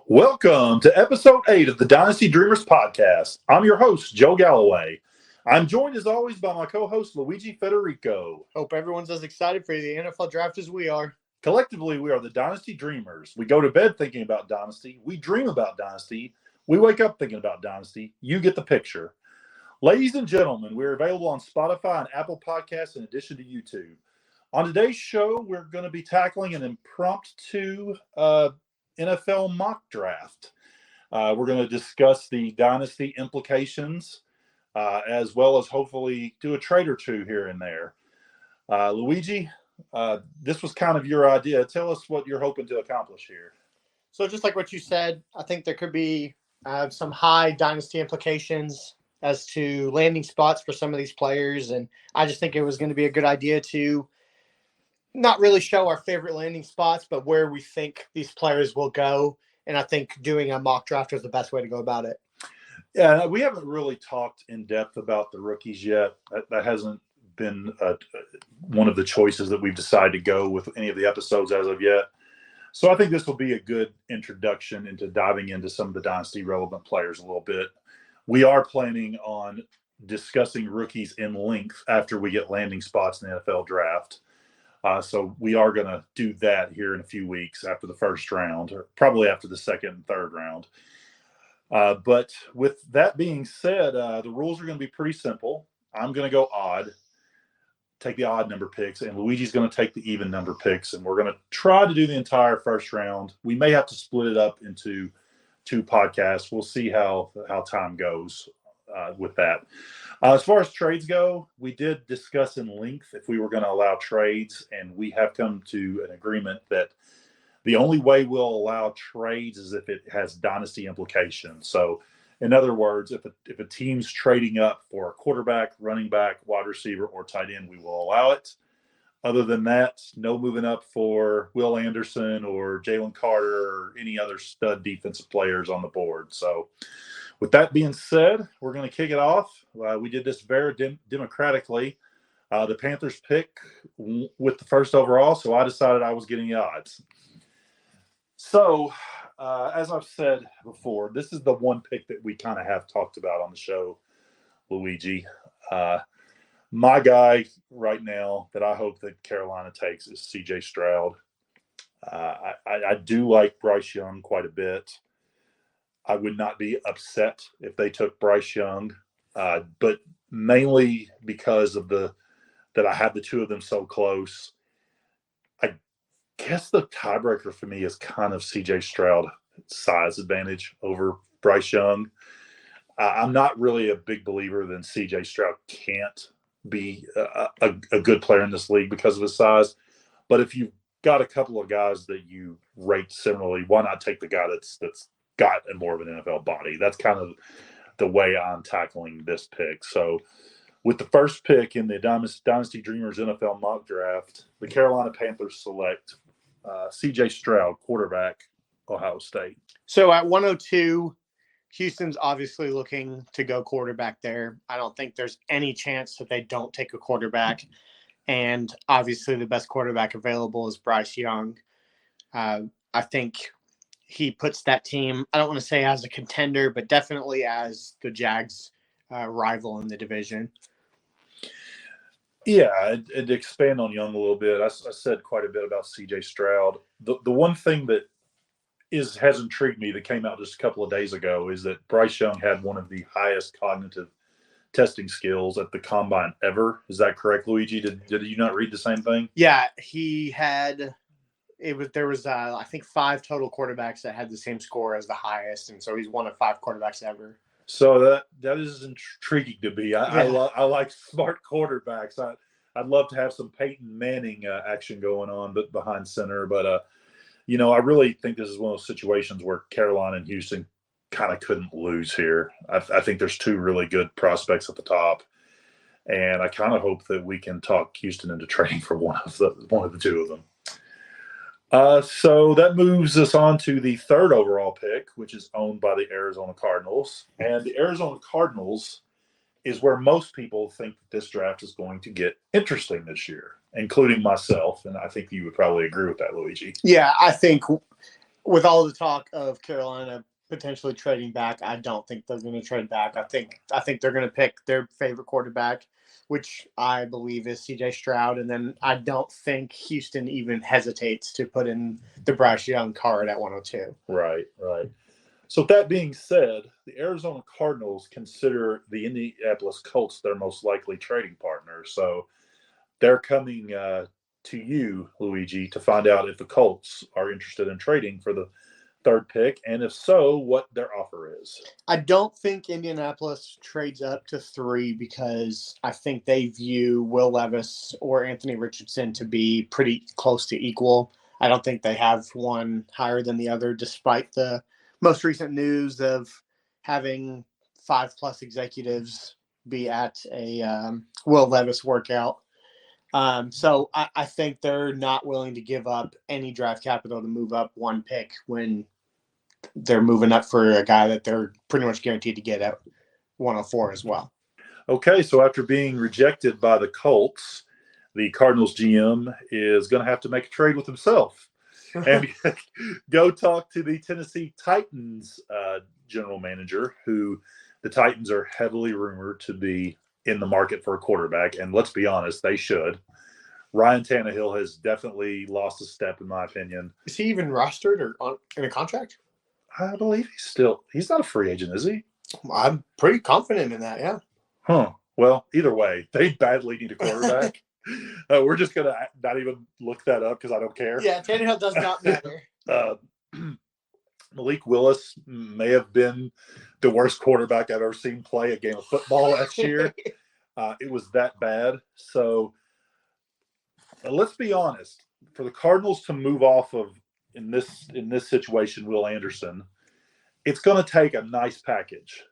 Welcome to episode 8 of the Dynasty Dreamerz podcast. I'm your host, Joe Galloway. I'm joined as always by my co-host, Luigi Federico. Hope everyone's as excited for the NFL draft as we are. Collectively, we are the Dynasty Dreamerz. We go to bed thinking about Dynasty. We dream about Dynasty. We wake up thinking about Dynasty. You get the picture. Ladies and gentlemen, we're available on Spotify and Apple Podcasts in addition to YouTube. On today's show, we're going to be tackling an impromptu NFL mock draft. We're going to discuss the Dynasty implications, as well as hopefully do a trade or two here and there. Luigi, this was kind of your idea. Tell us what you're hoping to accomplish here. So just like what you said, I think there could be some high Dynasty implications as to landing spots for some of these players. And I just think it was going to be a good idea to not really show our favorite landing spots, but where we think these players will go. And I think doing a mock draft is the best way to go about it. Yeah, we haven't really talked in depth about the rookies yet. That hasn't been one of the choices that we've decided to go with any of the episodes as of yet. So I think this will be a good introduction into diving into some of the Dynasty relevant players a little bit. We are planning on discussing rookies in length after we get landing spots in the NFL draft. So we are going to do that here in a few weeks after the first round, or probably after the second and third round. But with that being said, the rules are going to be pretty simple. I'm going to go odd, take the odd number picks, and Luigi's going to take the even number picks, and we're going to try to do the entire first round. We may have to split it up into 2 podcasts. We'll see how time goes with that. As far as trades go, we did discuss in length if we were going to allow trades, and we have come to an agreement that the only way we'll allow trades is if it has Dynasty implications. So, in other words, if a team's trading up for a quarterback, running back, wide receiver, or tight end, we will allow it. Other than that, no moving up for Will Anderson or Jalen Carter or any other stud defensive players on the board. So, with that being said, we're going to kick it off. We did this very democratically. The Panthers pick with the first overall, so I decided I was getting the odds. So, as I've said before, this is the one pick that we kind of have talked about on the show, Luigi. My guy right now that I hope that Carolina takes is C.J. Stroud. I do like Bryce Young quite a bit. I would not be upset if they took Bryce Young, but mainly because of that I have the two of them so close. I guess the tiebreaker for me is kind of C.J. Stroud size advantage over Bryce Young. I'm not really a big believer that C.J. Stroud can't be a good player in this league because of his size. But if you've got a couple of guys that you rate similarly, why not take the guy that's got more of an NFL body? That's kind of the way I'm tackling this pick. So with the first pick in the Dynasty Dreamerz NFL mock draft, the Carolina Panthers select C.J. Stroud, quarterback, Ohio State. So at 102, Houston's obviously looking to go quarterback there. I don't think there's any chance that they don't take a quarterback. And obviously the best quarterback available is Bryce Young. I think he puts that team, I don't want to say as a contender, but definitely as the Jags rival in the division. Yeah, and to expand on Young a little bit, I said quite a bit about C.J. Stroud. The one thing that has intrigued me that came out just a couple of days ago is that Bryce Young had one of the highest cognitive testing skills at the combine ever. Is that correct, Luigi? Did you not read the same thing? Yeah, he had there was I think 5 total quarterbacks that had the same score as the highest, and so he's one of 5 quarterbacks ever. So that is intriguing to me. I like smart quarterbacks. I'd love to have some Peyton Manning action going on, but behind center. But I really think this is one of those situations where Carolina and Houston kind of couldn't lose here. I think there's 2 really good prospects at the top, and I kind of hope that we can talk Houston into trading for one of the 2 of them. So that moves us on to the 3rd overall pick, which is owned by the Arizona Cardinals. And the Arizona Cardinals is where most people think that this draft is going to get interesting this year, including myself. And I think you would probably agree with that, Luigi. Yeah, I think with all the talk of Carolina potentially trading back, I don't think they're going to trade back. I think they're going to pick their favorite quarterback, which I believe is C.J. Stroud, and then I don't think Houston even hesitates to put in the Bryce Young card at 102. Right. So that being said, the Arizona Cardinals consider the Indianapolis Colts their most likely trading partner. So they're coming to you, Luigi, to find out if the Colts are interested in trading for the third pick, and if so, what their offer is. I don't think Indianapolis trades up to 3 because I think they view Will Levis or Anthony Richardson to be pretty close to equal. I don't think they have one higher than the other, despite the most recent news of having 5+ executives be at a Will Levis workout. So I think they're not willing to give up any draft capital to move up 1 pick when they're moving up for a guy that they're pretty much guaranteed to get at 104 as well. Okay, so after being rejected by the Colts, the Cardinals GM is going to have to make a trade with himself and go talk to the Tennessee Titans general manager, who the Titans are heavily rumored to be in the market for a quarterback. And let's be honest, they should. Ryan Tannehill has definitely lost a step, in my opinion. Is he even rostered or in a contract? I believe he's not a free agent, is he? I'm pretty confident in that, yeah. Huh. Well, either way, they badly need a quarterback. We're just going to not even look that up because I don't care. Yeah, Tannehill does not matter. Malik Willis may have been the worst quarterback I've ever seen play a game of football last year. It was that bad. So let's be honest. For the Cardinals to move off of, in this situation, Will Anderson, it's going to take a nice package.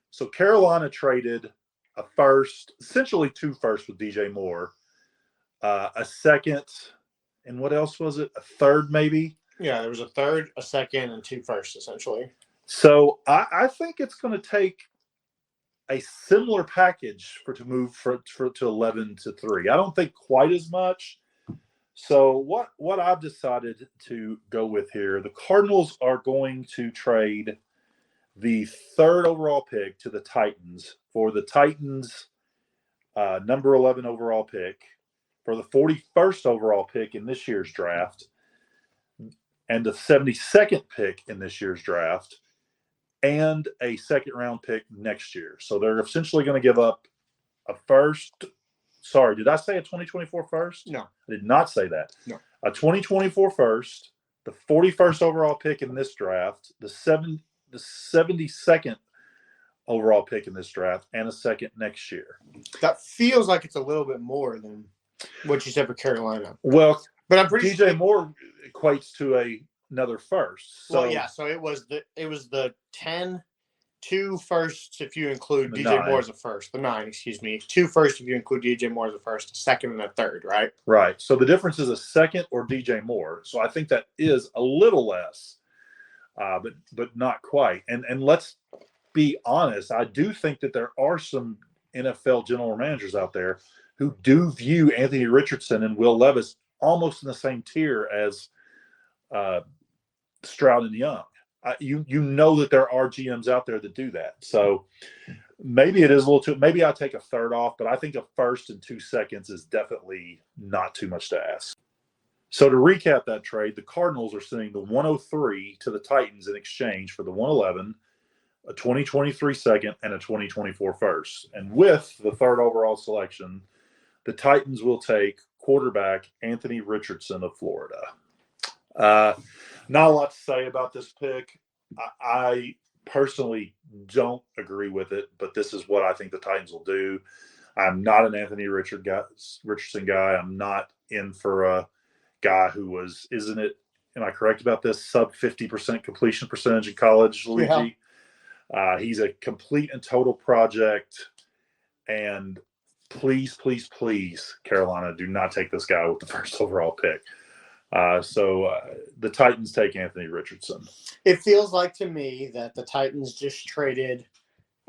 So Carolina traded a first, essentially 2 firsts with DJ Moore, a second, and what else was it? A third, maybe? Yeah, there was a third, a second, and 2 firsts, essentially. So I think it's going to take a similar package to move to 11 to 3. I don't think quite as much. So what I've decided to go with here, the Cardinals are going to trade the 3rd overall pick to the Titans for the Titans' number 11 overall pick, for the 41st overall pick in this year's draft, and the 72nd pick in this year's draft, and a 2nd-round pick next year. So they're essentially going to give up a first. Sorry, did I say a 2024 first? No. I did not say that. No. A 2024 first, the 41st overall pick in this draft, the 72nd overall pick in this draft, and a 2nd next year. That feels like it's a little bit more than what you said for Carolina. Well, but I'm pretty DJ Moore equates to another first. So, well, yeah. So it was the 10, 2 firsts if you include The DJ 9. Moore as a first. The 9, excuse me. 2 firsts if you include DJ Moore as a first, a 2nd, and a 3rd, right? Right. So the difference is a 2nd or DJ Moore. So I think that is a little less, but not quite. And let's be honest. I do think that there are some NFL general managers out there who do view Anthony Richardson and Will Levis almost in the same tier as Stroud and Young. You know that there are GMs out there that do that. So maybe it is a little too – maybe I'll take a 3rd off, but I think a 1st and 2 seconds is definitely not too much to ask. So to recap that trade, the Cardinals are sending the 103 to the Titans in exchange for the 111, a 2023 2nd, and a 2024 1st. And with the 3rd overall selection, the Titans will take quarterback Anthony Richardson of Florida. Not a lot to say about this pick. I personally don't agree with it, but this is what I think the Titans will do. I'm not an Anthony Richardson guy. I'm not in for a guy who was, am I correct about this, sub 50% completion percentage in college, Luigi? Yeah. He's a complete and total project. And please, Carolina, do not take this guy with the 1st overall pick. So the Titans take Anthony Richardson. It feels like to me that the Titans just traded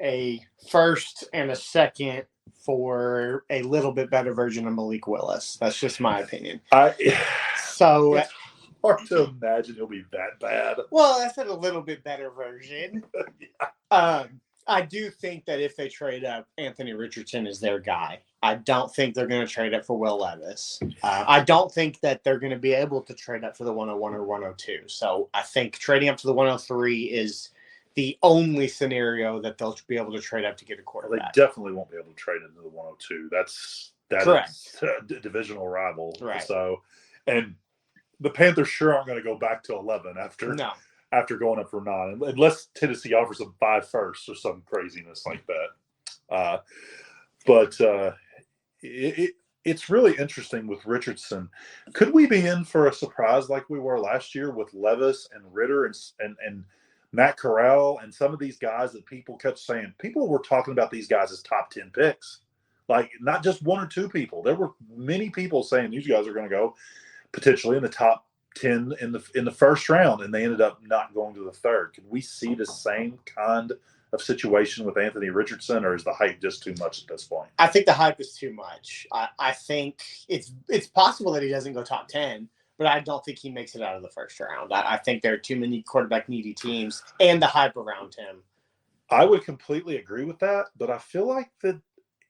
a 1st and a 2nd for a little bit better version of Malik Willis. That's just my opinion. It's hard to imagine he'll be that bad. Well, that's a little bit better version. Yeah. I do think that if they trade up, Anthony Richardson is their guy. I don't think they're going to trade up for Will Levis. I don't think that they're going to be able to trade up for the 101 or 102. So I think trading up to the 103 is the only scenario that they'll be able to trade up to get a quarterback. They definitely won't be able to trade into the 102. That's correct. Is a divisional rival. Right. So, and the Panthers sure aren't going to go back to 11 after going up for 9, unless Tennessee offers them 5 firsts or some craziness like that. But it's really interesting with Richardson. Could we be in for a surprise like we were last year with Levis and Ritter and Matt Corral and some of these guys that people kept saying? People were talking about these guys as top 10 picks. Like, not just 1 or 2 people. There were many people saying these guys are going to go potentially in the top 10 in the first round, and they ended up not going to the third. Can we see the same kind of situation with Anthony Richardson, or is the hype just too much at this point? I think the hype is too much. I think it's possible that he doesn't go top 10, but I don't think he makes it out of the first round. I think there are too many quarterback needy teams and the hype around him. I would completely agree with that, but I feel like that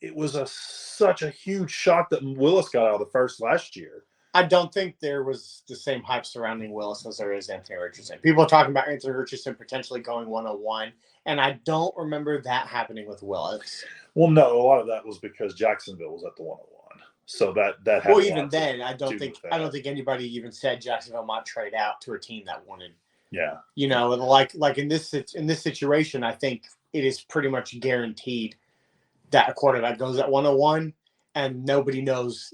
it was such a huge shock that Willis got out of the first last year. I don't think there was the same hype surrounding Willis as there is Anthony Richardson. People are talking about Anthony Richardson potentially going 101, and I don't remember that happening with Willis. Well, no, a lot of that was because Jacksonville was at the 101. So that had well, even then, I don't think anybody even said Jacksonville might trade out to a team that wanted. Yeah. You know, like in this situation, I think it is pretty much guaranteed that a quarterback goes at 101, and nobody knows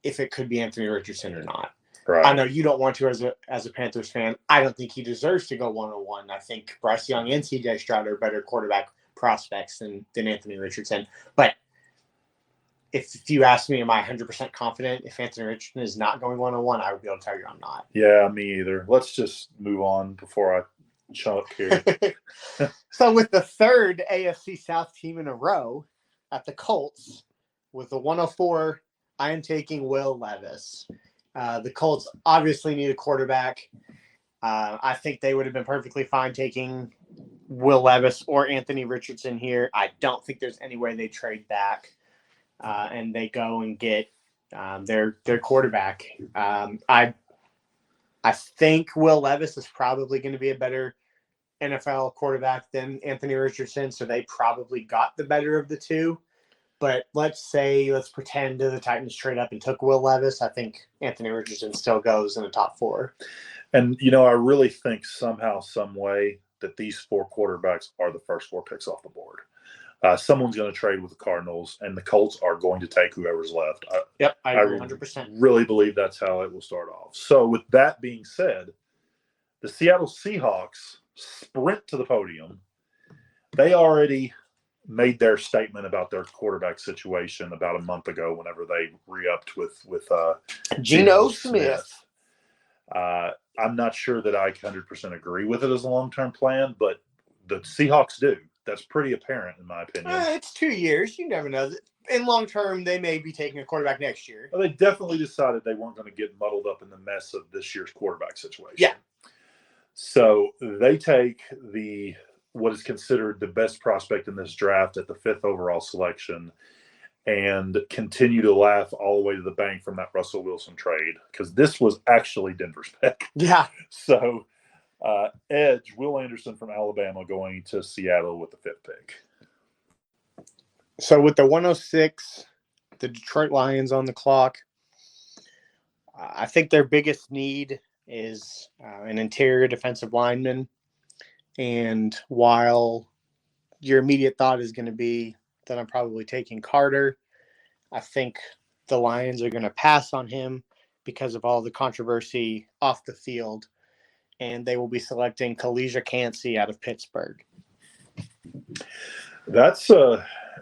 if it could be Anthony Richardson or not. Right. I know you don't want to as a Panthers fan. I don't think he deserves to go 101. I think Bryce Young and CJ Stroud are better quarterback prospects than Anthony Richardson. But if you ask me, am I 100% confident if Anthony Richardson is not going 101, I would be able to tell you I'm not. Yeah, me either. Let's just move on before I choke here. So with the third AFC South team in a row at the Colts, with the 104, I am taking Will Levis. The Colts obviously need a quarterback. I think they would have been perfectly fine taking Will Levis or Anthony Richardson here. I don't think there's any way they trade back and they go and get their quarterback. I think Will Levis is probably going to be a better NFL quarterback than Anthony Richardson, so they probably got the better of the two. But let's pretend the Titans trade up and took Will Levis. I think Anthony Richardson still goes in the top 4. And, I really think somehow, some way that these 4 quarterbacks are the first 4 picks off the board. Someone's going to trade with the Cardinals, and the Colts are going to take whoever's left. I agree 100%. Really believe that's how it will start off. So with that being said, the Seattle Seahawks sprint to the podium. They already made their statement about their quarterback situation about a month ago whenever they re-upped with Geno Smith. I'm not sure that I 100% agree with it as a long-term plan, but the Seahawks do. That's pretty apparent in my opinion. It's 2 years. You never know. In long-term, they may be taking a quarterback next year. Well, they definitely decided they weren't going to get muddled up in the mess of this year's quarterback situation. Yeah. So they take what is considered the best prospect in this draft at the 5th overall selection and continue to laugh all the way to the bank from that Russell Wilson trade, because this was actually Denver's pick. Yeah. So edge, Will Anderson from Alabama going to Seattle with the 5th pick. So with the 106, the Detroit Lions on the clock, I think their biggest need is an interior defensive lineman. And while your immediate thought is going to be that I'm probably taking Carter, I think the Lions are going to pass on him because of all the controversy off the field. And they will be selecting Calijah Cancey out of Pittsburgh. That's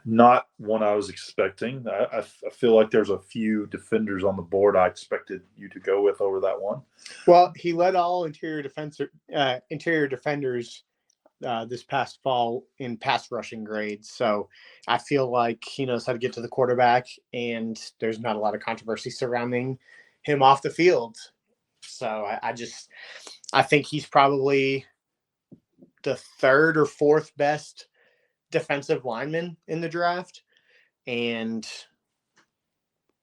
not one I was expecting. I feel like there's a few defenders on the board I expected you to go with over that one. Well, he led all interior defenders this past fall in pass rushing grades. So I feel like he knows how to get to the quarterback, and there's not a lot of controversy surrounding him off the field. So I think he's probably the third or fourth best defensive lineman in the draft. And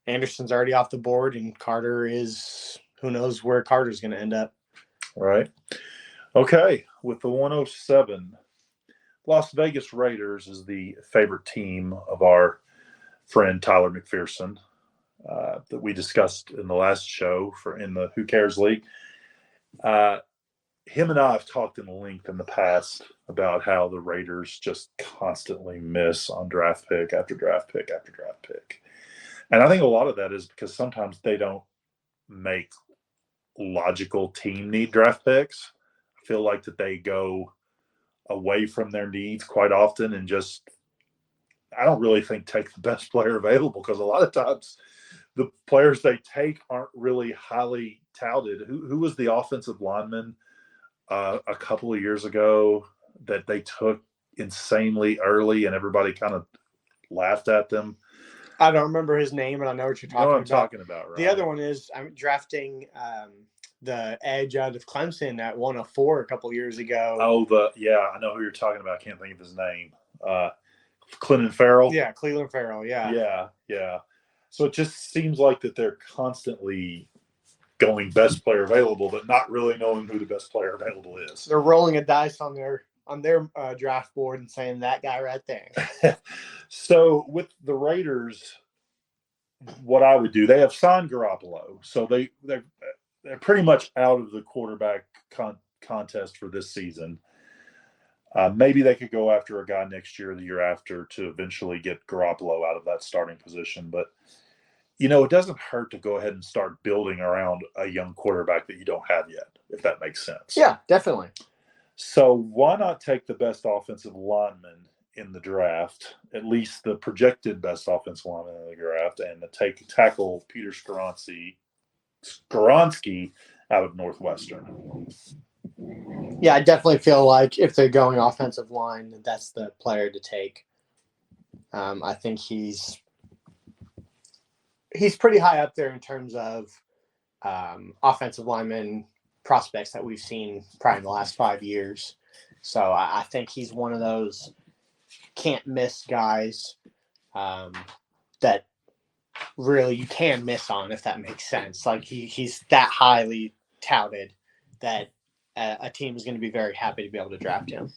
Anderson's already off the board, and Carter is, who knows where Carter's going to end up. Right. Okay. With the 107, Las Vegas Raiders is the favorite team of our friend Tyler McPherson that we discussed in the last show in the Who Cares League. Him and I have talked in length in the past about how the Raiders just constantly miss on draft pick after draft pick after draft pick. And I think a lot of that is because sometimes they don't make logical team need draft picks. I feel like that they go away from their needs quite often and just, I don't really think take the best player available, because a lot of times the players they take aren't really highly touted. Who was the offensive lineman a couple of years ago that they took insanely early and everybody kind of laughed at them? I don't remember his name, but I know what you're talking about. You know what I'm talking about, right? The other one is I'm drafting the edge out of Clemson at 104 a couple years ago. Oh, I know who you're talking about. I can't think of his name. Clinton Farrell. Yeah, Cleveland Farrell. Yeah. Yeah. So it just seems like that they're constantly going best player available, but not really knowing who the best player available is. They're rolling a dice on their draft board and saying that guy right there. So with the Raiders, what I would do, they have signed Garoppolo, so they're pretty much out of the quarterback contest for this season. Maybe they could go after a guy next year or the year after to eventually get Garoppolo out of that starting position. But, it doesn't hurt to go ahead and start building around a young quarterback that you don't have yet, if that makes sense. Yeah, definitely. So why not take the best offensive lineman in the draft, at least the projected best offensive lineman in the draft, and tackle Peter Skoronski out of Northwestern? Yeah, I definitely feel like if they're going offensive line, that's the player to take. I think he's pretty high up there in terms of offensive lineman prospects that we've seen probably in the last 5 years. So I think he's one of those can't miss guys that really you can miss on, if that makes sense. Like he's that highly touted that a team is going to be very happy to be able to draft him.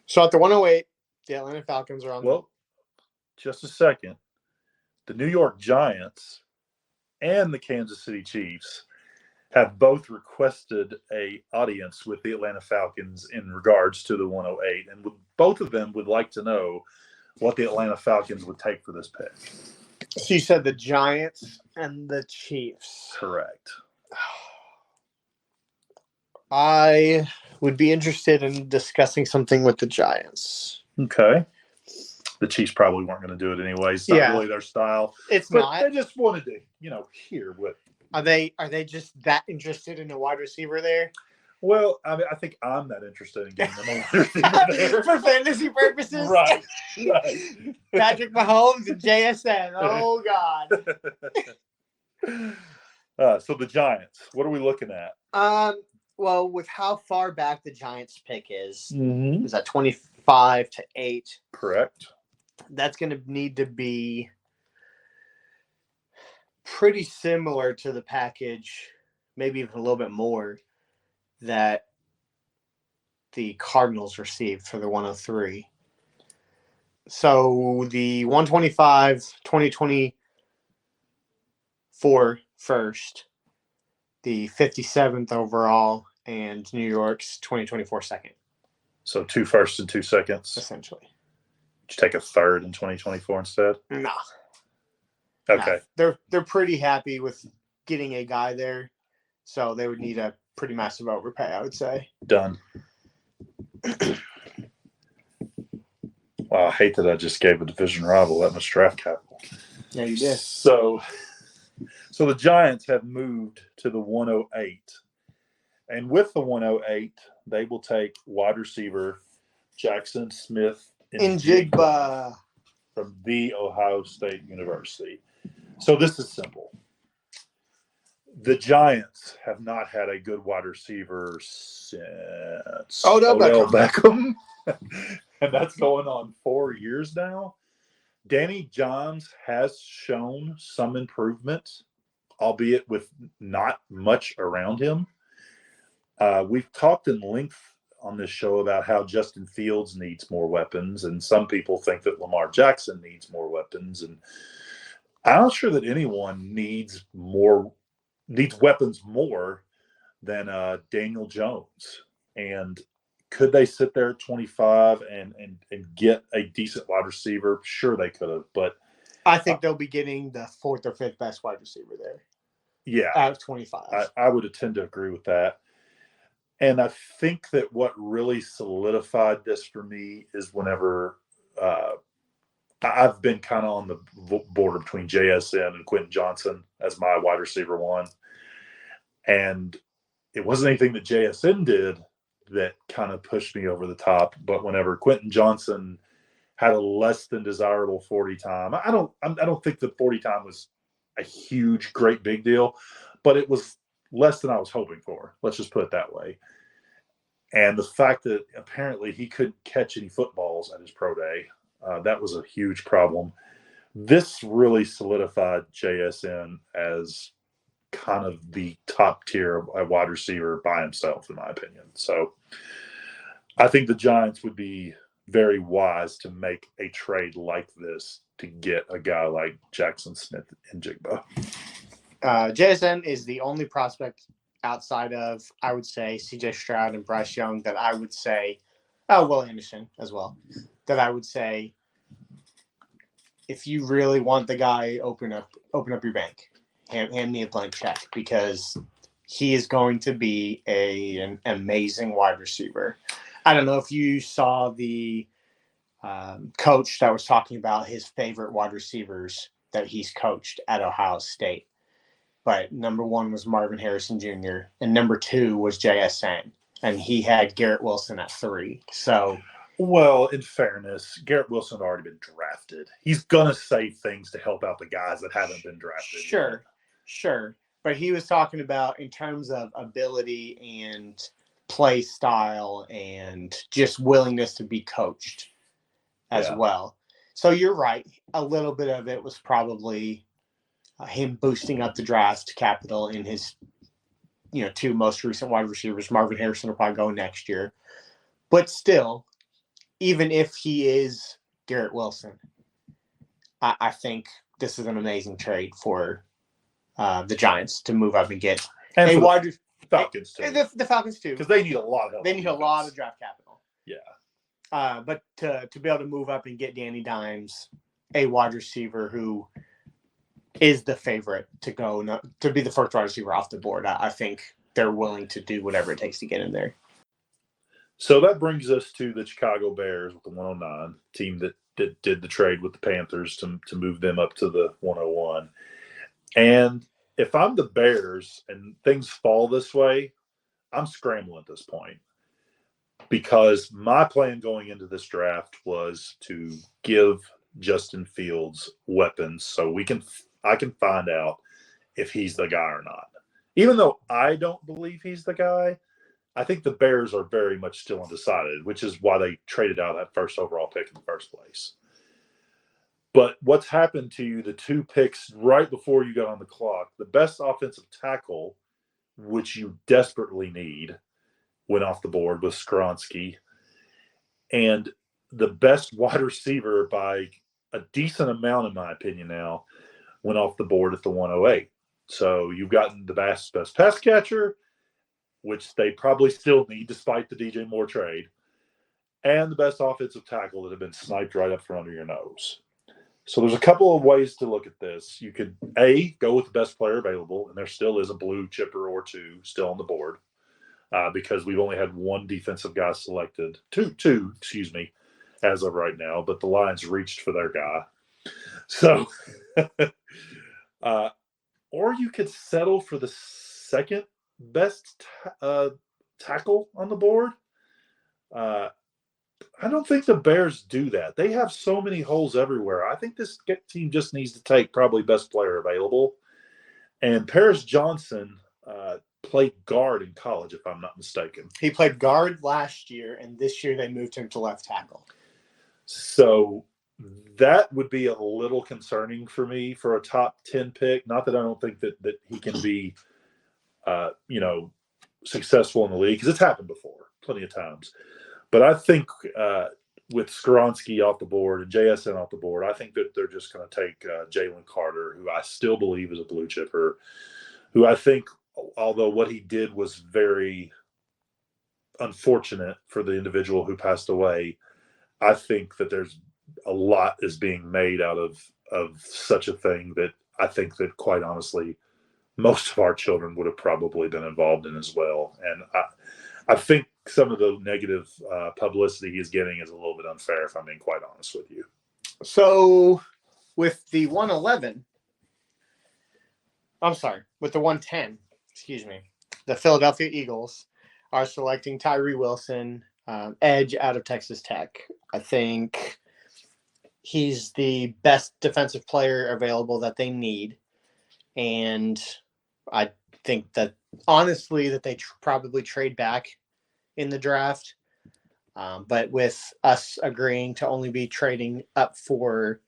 So at the 108, the Atlanta Falcons are on. Well, just a second. The New York Giants and the Kansas City Chiefs have both requested a audience with the Atlanta Falcons in regards to the 108, and both of them would like to know what the Atlanta Falcons would take for this pick. So you said the Giants and the Chiefs. Correct. I would be interested in discussing something with the Giants. Okay. The Chiefs probably weren't going to do it anyways. It's not really their style. It's but not. They just wanted to, hear what. Are they just that interested in a wide receiver there? Well, I mean, I think I'm that interested in getting them a wide receiver there. For fantasy purposes? Right. Patrick Mahomes and JSN. Oh, God. So the Giants, what are we looking at? Well, with how far back the Giants pick is Mm-hmm. is that 25 to 8? Correct. That's going to need to be pretty similar to the package, maybe even a little bit more, that the Cardinals received for the 103. So the 125, 2024 first, the 57th overall, and New York's 2024 second. So 2 firsts and 2 seconds. Essentially. Did you take a third in 2024 instead? No. Okay. No. They're pretty happy with getting a guy there, so they would need a pretty massive overpay, I would say. Done. Wow, I hate that I just gave a division rival that much draft capital. Yeah, you did. So the Giants have moved to the 108. And with the 108, they will take wide receiver Jaxon Smith-Njigba from The Ohio State University. So this is simple. The Giants have not had a good wide receiver since Odell Beckham. And that's going on 4 years now. Danny Johns has shown some improvement, albeit with not much around him. We've talked in length on this show about how Justin Fields needs more weapons, and some people think that Lamar Jackson needs more weapons. And I'm not sure that anyone needs weapons more than Daniel Jones. And could they sit there at 25 and get a decent wide receiver? Sure, they could have, but I think they'll be getting the fourth or fifth best wide receiver there. Yeah, out of 25. I would tend to agree with that. And I think that what really solidified this for me is whenever I've been kind of on the border between JSN and Quentin Johnson as my wide receiver one. And it wasn't anything that JSN did that kind of pushed me over the top. But whenever Quentin Johnson had a less than desirable 40 time, I don't think the 40 time was a huge, great big deal, but it was less than I was hoping for. Let's just put it that way. And the fact that apparently he couldn't catch any footballs at his pro day, that was a huge problem. This really solidified JSN as kind of the top tier of a wide receiver by himself, in my opinion. So I think the Giants would be very wise to make a trade like this to get a guy like Jaxon, Smith-Njigba. JSN is the only prospect outside of, I would say, CJ Stroud and Bryce Young that I would say, Will Anderson as well, that I would say, if you really want the guy, open up your bank. Hand me a blank check, because he is going to be an amazing wide receiver. I don't know if you saw the coach that was talking about his favorite wide receivers that he's coached at Ohio State. But number one was Marvin Harrison Jr. and number two was JSN. And he had Garrett Wilson at 3. So, well, in fairness, Garrett Wilson had already been drafted. He's going to say things to help out the guys that haven't been drafted. Sure. But he was talking about in terms of ability and play style and just willingness to be coached as well. So you're right. A little bit of it was probably him boosting up the draft capital in his, 2 most recent wide receivers. Marvin Harrison will probably go next year. But still, even if he is Garrett Wilson, I think this is an amazing trade for the Giants to move up and get a wide Falcons too. The Falcons too, because they need a lot of help. They need a lot of draft capital. Yeah. But to be able to move up and get Danny Dimes, a wide receiver who is the favorite to be the first wide receiver off the board, I think they're willing to do whatever it takes to get in there. So that brings us to the Chicago Bears with the 109 team that did the trade with the Panthers to move them up to the 101. And if I'm the Bears and things fall this way, I'm scrambling at this point, because my plan going into this draft was to give Justin Fields weapons so I can find out if he's the guy or not. Even though I don't believe he's the guy, I think the Bears are very much still undecided, which is why they traded out that first overall pick in the first place. But what's happened to you, the 2 picks right before you got on the clock, the best offensive tackle, which you desperately need, went off the board with Skoronski. And the best wide receiver by a decent amount, in my opinion now, went off the board at the 108. So you've gotten the best pass catcher, which they probably still need despite the DJ Moore trade, and the best offensive tackle that had been sniped right up from under your nose. So there's a couple of ways to look at this. You could, go with the best player available, and there still is a blue chipper or 2 still on the board, because we've only had 1 defensive guy selected, two, as of right now, but the Lions reached for their guy. So, or you could settle for the second best tackle on the board. I don't think the Bears do that. They have so many holes everywhere. I think this team just needs to take probably best player available. And Paris Johnson played guard in college, if I'm not mistaken. He played guard last year, and this year they moved him to left tackle. So that would be a little concerning for me for a top 10 pick. Not that I don't think that he can be, successful in the league, because it's happened before plenty of times. But I think with Skoronski off the board and JSN off the board, I think that they're just going to take Jalen Carter, who I still believe is a blue chipper, who I think, although what he did was very unfortunate for the individual who passed away, I think that there's a lot is being made out of such a thing that I think that, quite honestly, most of our children would have probably been involved in as well. And I think some of the negative publicity he's getting is a little bit unfair, if I'm being quite honest with you. So with the 111, with the 110, the Philadelphia Eagles are selecting Tyree Wilson, edge out of Texas Tech. I think he's the best defensive player available that they need. And I think that, honestly, that they probably trade back in the draft. But with us agreeing to only be trading up for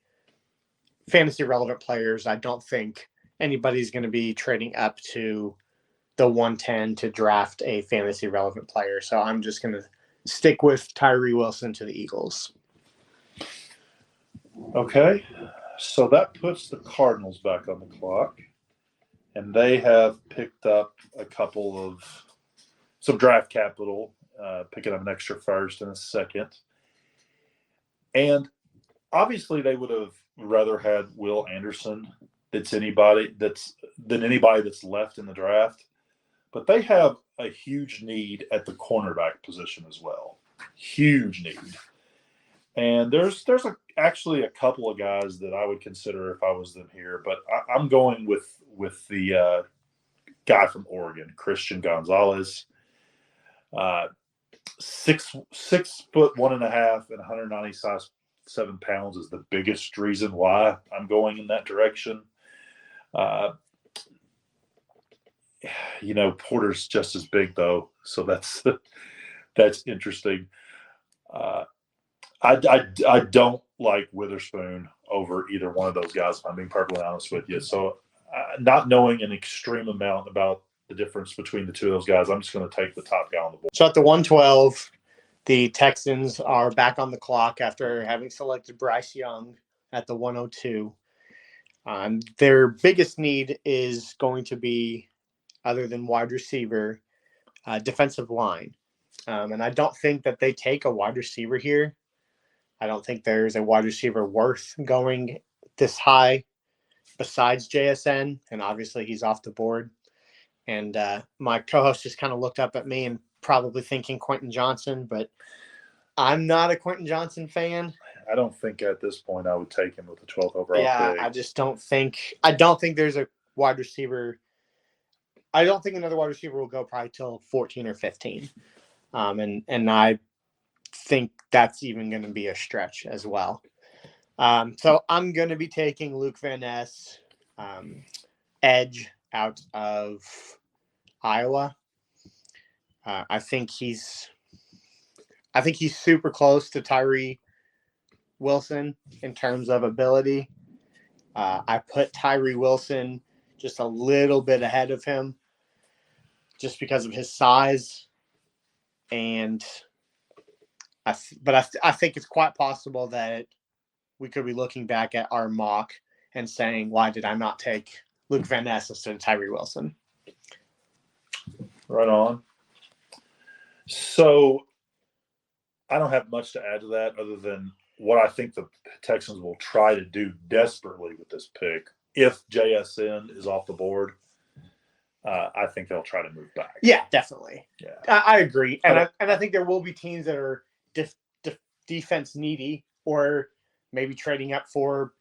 fantasy relevant players, I don't think anybody's going to be trading up to the 110 to draft a fantasy relevant player. So I'm just going to stick with Tyree Wilson to the Eagles. Okay, so that puts the Cardinals back on the clock, and they have picked up some draft capital, picking up an extra first and a second. And obviously they would have rather had Will Anderson than anybody that's left in the draft. But they have a huge need at the cornerback position as well. Huge need. And there's actually a couple of guys that I would consider if I was them here, but I'm going with the guy from Oregon, Christian Gonzalez. 6'1.5" and 197 pounds is the biggest reason why I'm going in that direction. Porter's just as big though, so that's interesting. I don't like Witherspoon over either one of those guys, if I'm being perfectly honest with you. So not knowing an extreme amount about the difference between the two of those guys, I'm just going to take the top guy on the board. So at the 112, the Texans are back on the clock after having selected Bryce Young at the 102. Their biggest need is going to be, other than wide receiver, defensive line. And I don't think that they take a wide receiver here. I don't think there's a wide receiver worth going this high besides JSN, and obviously he's off the board. And my co-host just kind of looked up at me and probably thinking Quentin Johnson, but I'm not a Quentin Johnson fan. I don't think at this point I would take him with the 12th overall pick. I just don't think there's a wide receiver. I don't think another wide receiver will go probably till 14 or 15. And I think that's even going to be a stretch as well. So I'm going to be taking Luke Van Ness, edge out of Iowa. I think he's super close to Tyree Wilson in terms of ability. I put Tyree Wilson just a little bit ahead of him just because of his size. And I think it's quite possible that we could be looking back at our mock and saying, why did I not take Luke Van Ness instead of Tyree Wilson? Right on. So I don't have much to add to that other than what I think the Texans will try to do desperately with this pick. If JSN is off the board, I think they'll try to move back. Yeah, definitely. Yeah, I agree. And I think there will be teams that are defense needy, or maybe trading up for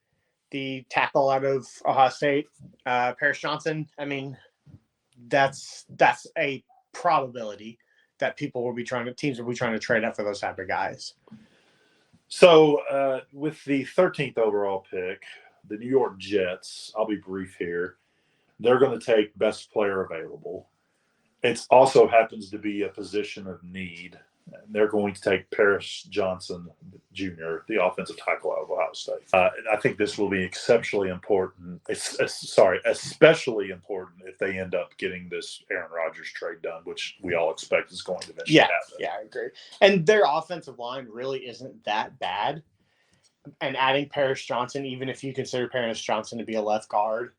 the tackle out of Ohio State, Paris Johnson. I mean, that's a probability that teams will be trying to trade up for those type of guys. So with the 13th overall pick, the New York Jets, I'll be brief here. they're going to take best player available. It also happens to be a position of need. They're going to take Paris Johnson Jr., the offensive tackle out of Ohio State. I think this will be exceptionally important. Especially important if they end up getting this Aaron Rodgers trade done, which we all expect is going to eventually happen. Yeah, I agree. And their offensive line really isn't that bad. And adding Paris Johnson, even if you consider Paris Johnson to be a left guard,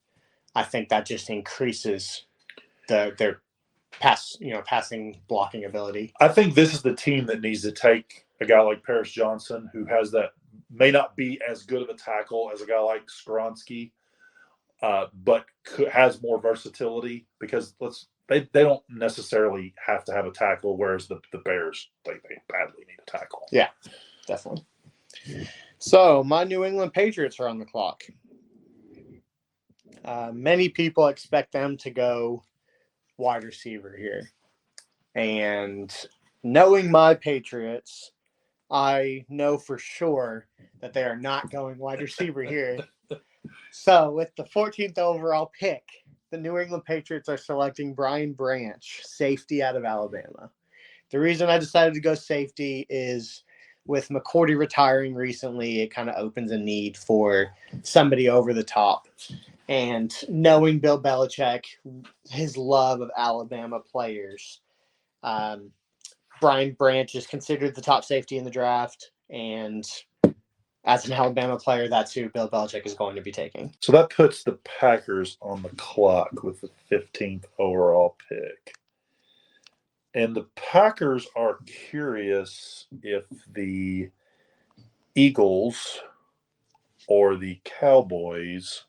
I think that just increases their passing blocking ability. I think this is the team that needs to take a guy like Paris Johnson, who has that, may not be as good of a tackle as a guy like Skoronski, but has more versatility, because they don't necessarily have to have a tackle, whereas the Bears, they badly need a tackle. Yeah, definitely. So my New England Patriots are on the clock. Many people expect them to go wide receiver here. And knowing my Patriots, I know for sure that they are not going wide receiver here. So with the 14th overall pick, the New England Patriots are selecting Brian Branch, safety out of Alabama. The reason I decided to go safety is with McCourty retiring recently, it kind of opens a need for somebody over the top. And knowing Bill Belichick, his love of Alabama players, Brian Branch is considered the top safety in the draft. And as an Alabama player, that's who Bill Belichick is going to be taking. So that puts the Packers on the clock with the 15th overall pick. And the Packers are curious if the Eagles or the Cowboys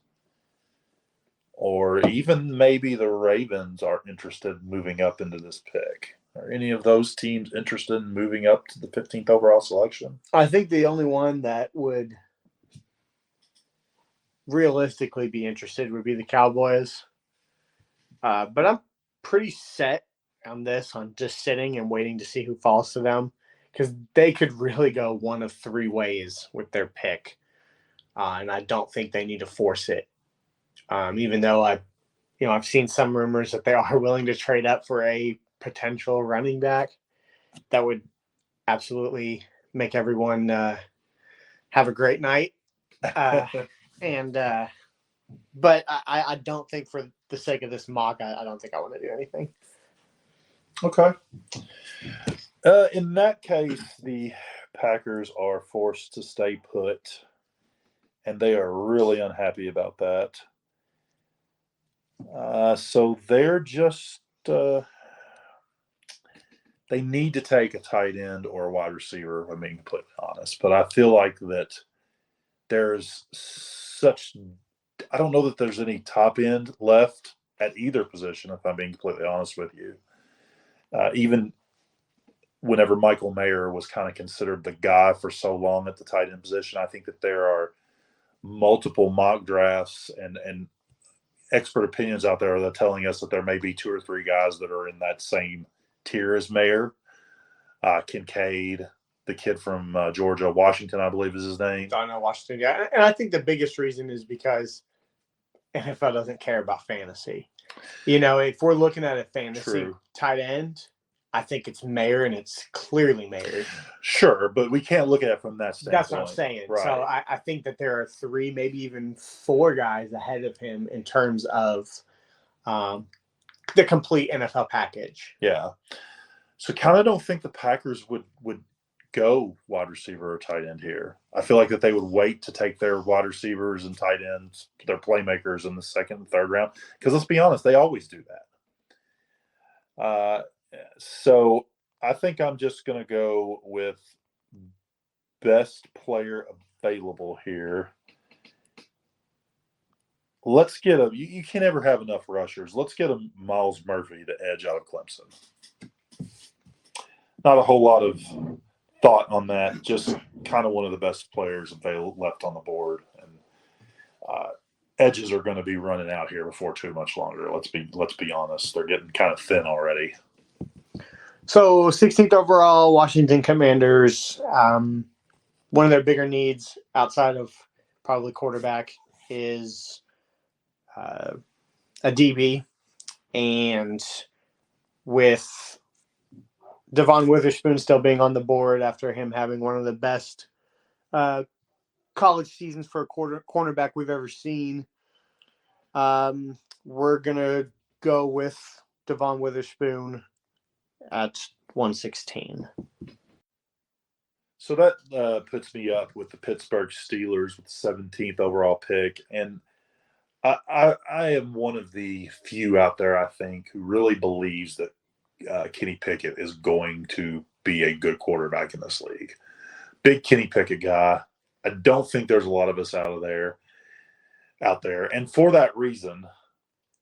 or even maybe the Ravens are interested in moving up into this pick. Are any of those teams interested in moving up to the 15th overall selection? I think the only one that would realistically be interested would be the Cowboys. But I'm pretty set on this, on just sitting and waiting to see who falls to them, because they could really go one of three ways with their pick. And I don't think they need to force it. Even though I've seen some rumors that they are willing to trade up for a potential running back. That would absolutely make everyone have a great night. But I don't think, for the sake of this mock, I don't think I want to do anything. Okay. In that case, the Packers are forced to stay put, and they are really unhappy about that. So they're just they need to take a tight end or a wide receiver, if I'm being completely honest. But I feel like that there's I don't know that there's any top end left at either position, if I'm being completely honest with you. Even whenever Michael Mayer was kind of considered the guy for so long at the tight end position, I think that there are multiple mock drafts and expert opinions out there that are telling us that there may be two or three guys that are in that same tier as Mayer. Kincaid, the kid from Georgia, Washington, I believe is his name. I know Washington, yeah. And I think the biggest reason is because NFL doesn't care about fantasy. If we're looking at a fantasy tight end, I think it's Mayer, and it's clearly Mayer. Sure, but we can't look at it from that standpoint. That's what I'm saying. Right. So I think that there are three, maybe even four guys ahead of him in terms of the complete NFL package. Yeah. So kind of don't think the Packers would go wide receiver or tight end here. I feel like that they would wait to take their wide receivers and tight ends, their playmakers, in the second and third round. Because let's be honest, they always do that. So I think I'm just going to go with best player available here. Let's get you can never have enough rushers. Let's get a Miles Murphy to edge out of Clemson. Not a whole lot of thought on that. Just kind of one of the best players available left on the board, and edges are going to be running out here before too much longer. Let's be honest; they're getting kind of thin already. So 16th overall, Washington Commanders. One of their bigger needs outside of probably quarterback is a DB, and with Devon Witherspoon still being on the board after him having one of the best college seasons for a cornerback we've ever seen, we're going to go with Devon Witherspoon at 116. So that puts me up with the Pittsburgh Steelers with the 17th overall pick. And I am one of the few out there, I think, who really believes that Kenny Pickett is going to be a good quarterback in this league. Big Kenny Pickett guy. I don't think there's a lot of us out there. And for that reason,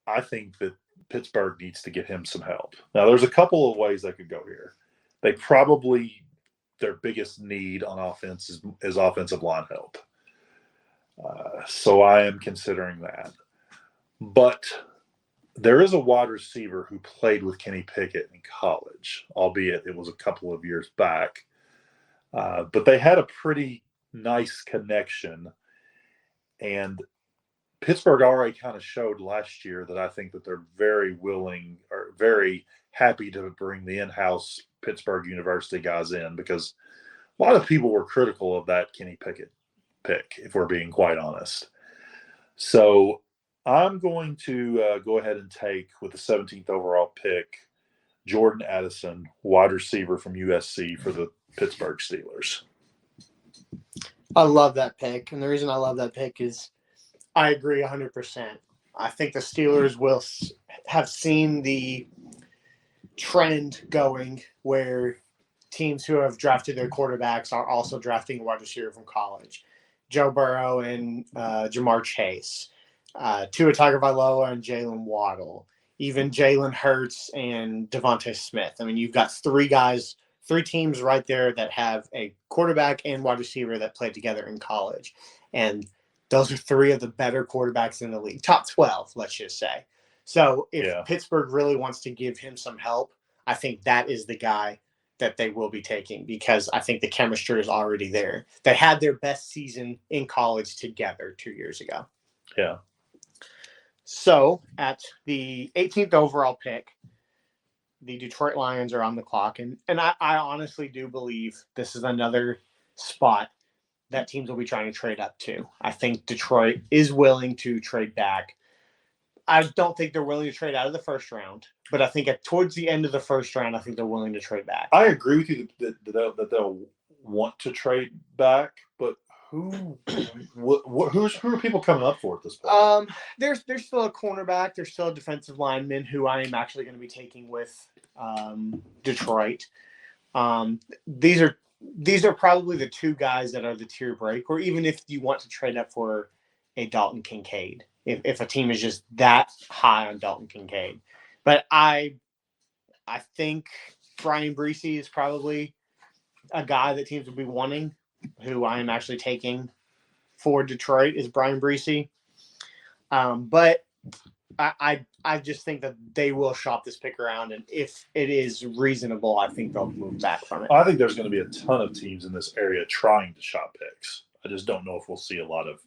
I think that Pittsburgh needs to get him some help. Now, there's a couple of ways they could go here. They probably, their biggest need on offense is offensive line help. So I am considering that. But there is a wide receiver who played with Kenny Pickett in college, albeit it was a couple of years back. But they had a pretty nice connection. And Pittsburgh already kind of showed last year that I think that they're very willing or very happy to bring the in-house Pittsburgh University guys in, because a lot of people were critical of that Kenny Pickett pick, if we're being quite honest. So I'm going to go ahead and take, with the 17th overall pick, Jordan Addison, wide receiver from USC for the Pittsburgh Steelers. I love that pick. And the reason I love that pick is I agree 100%. I think the Steelers will have seen the trend going where teams who have drafted their quarterbacks are also drafting a wide receiver from college. Joe Burrow and Jamar Chase, Tua Tagovailoa and Jalen Waddle, even Jalen Hurts and Devontae Smith. I mean, you've got three teams right there that have a quarterback and wide receiver that played together in college. And those are three of the better quarterbacks in the league, top 12, let's just say. So if Pittsburgh really wants to give him some help, I think that is the guy that they will be taking, because I think the chemistry is already there. They had their best season in college together 2 years ago. Yeah. So at the 18th overall pick, the Detroit Lions are on the clock. And I honestly do believe this is another spot that teams will be trying to trade up to. I think Detroit is willing to trade back. I don't think they're willing to trade out of the first round, but I think towards the end of the first round, I think they're willing to trade back. I agree with you that they'll want to trade back, but who are people coming up for at this point? There's still a cornerback. There's still a defensive lineman who I am actually going to be taking with Detroit. These are probably the two guys that are the tier break, or even if you want to trade up for a Dalton Kincaid, if a team is just that high on Dalton Kincaid. But I think Brian Bryce is probably a guy that teams will be wanting, who I am actually taking for Detroit is Brian Bryce. But I just think that they will shop this pick around, and if it is reasonable, I think they'll move back from it. I think there's going to be a ton of teams in this area trying to shop picks. I just don't know if we'll see a lot of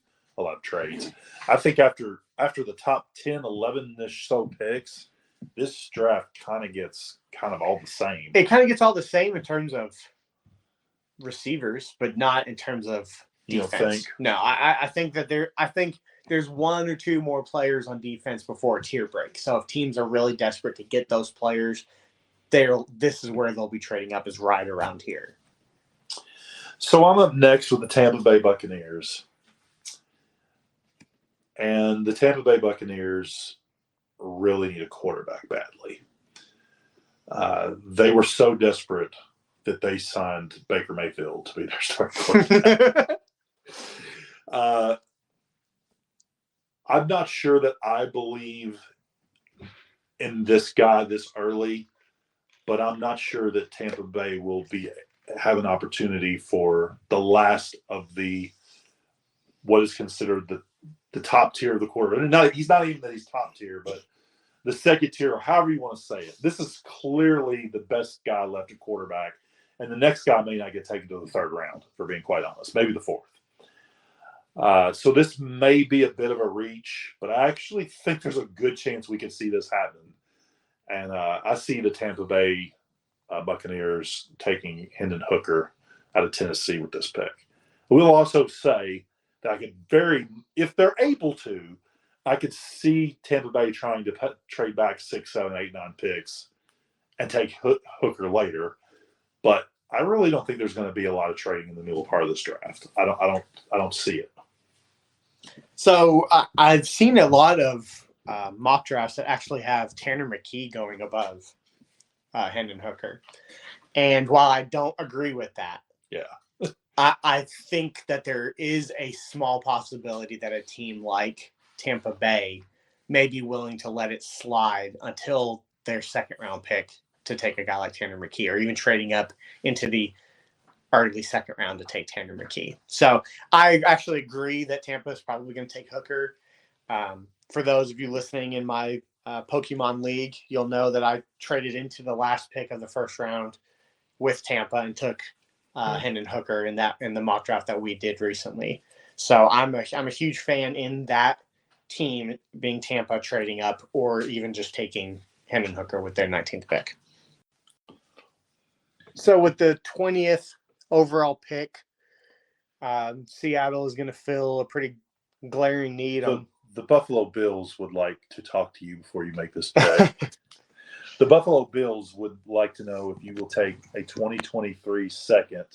trades. I think after the top 10, 11-ish so picks, this draft kind of gets all the same. It kind of gets all the same in terms of receivers, but not in terms of defense. You don't think? No, I think that there's one or two more players on defense before a tier break. So if teams are really desperate to get those players, this is where they'll be trading up, is right around here. So I'm up next with the Tampa Bay Buccaneers. And the Tampa Bay Buccaneers really need a quarterback badly. They were so desperate that they signed Baker Mayfield to be their starting quarterback. I'm not sure that I believe in this guy this early, but I'm not sure that Tampa Bay will have an opportunity for the last of what is considered the top tier of the quarterback. He's not even that he's top tier, but the second tier, or however you want to say it. This is clearly the best guy left at quarterback, and the next guy may not get taken to the third round, for being quite honest, maybe the fourth. So this may be a bit of a reach, but I actually think there's a good chance we can see this happen. And I see the Tampa Bay Buccaneers taking Hendon Hooker out of Tennessee with this pick. We'll also say that I could if they're able to, I could see Tampa Bay trying to trade back 6, 7, 8, 9 picks and take Hooker later. But I really don't think there's going to be a lot of trading in the middle part of this draft. I don't see it. So I've seen a lot of mock drafts that actually have Tanner McKee going above Hendon Hooker. And while I don't agree with that, I think that there is a small possibility that a team like Tampa Bay may be willing to let it slide until their second-round pick to take a guy like Tanner McKee, or even trading up into the early second round to take Tanner McKee. So I actually agree that Tampa is probably going to take Hooker. For those of you listening in my Pokemon League, you'll know that I traded into the last pick of the first round with Tampa and took Hendon Hooker in the mock draft that we did recently. So I'm a huge fan in that team being Tampa trading up, or even just taking Hendon Hooker with their 19th pick. So with the 20th overall pick, Seattle is going to fill a pretty glaring need. The Buffalo Bills would like to talk to you before you make this pick. The Buffalo Bills would like to know if you will take a 2023 second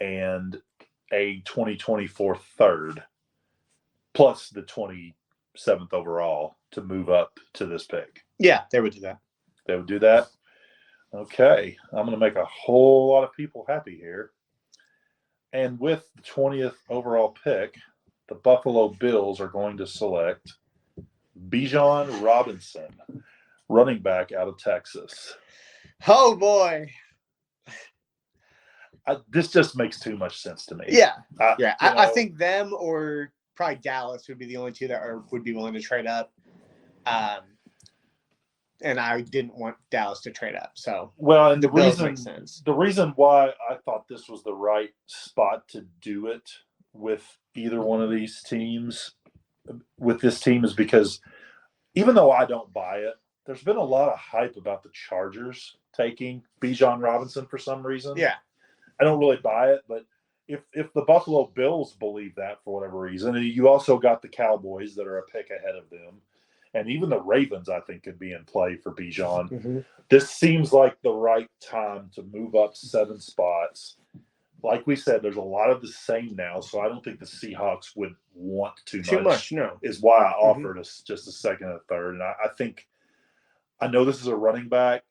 and a 2024 third, plus the 27th overall to move up to this pick. Yeah, they would do that. They would do that? Okay. I'm going to make a whole lot of people happy here. And with the 20th overall pick, the Buffalo Bills are going to select Bijan Robinson, running back out of Texas. Oh, boy. This just makes too much sense to me. Yeah. I think them or probably Dallas would be the only two that would be willing to trade up. And I didn't want Dallas to trade up. So, well, and the reason why I thought this was the right spot to do it with either one of these teams, with this team, is because even though I don't buy it, there's been a lot of hype about the Chargers taking Bijan Robinson for some reason. Yeah. I don't really buy it, but if the Buffalo Bills believe that for whatever reason, and you also got the Cowboys that are a pick ahead of them, and even the Ravens, I think, could be in play for Bijan. Mm-hmm. This seems like the right time to move up 7 spots. Like we said, there's a lot of the same now, so I don't think the Seahawks would want too much. No. Is why I offered us just a second and a third. And I know this is a running back,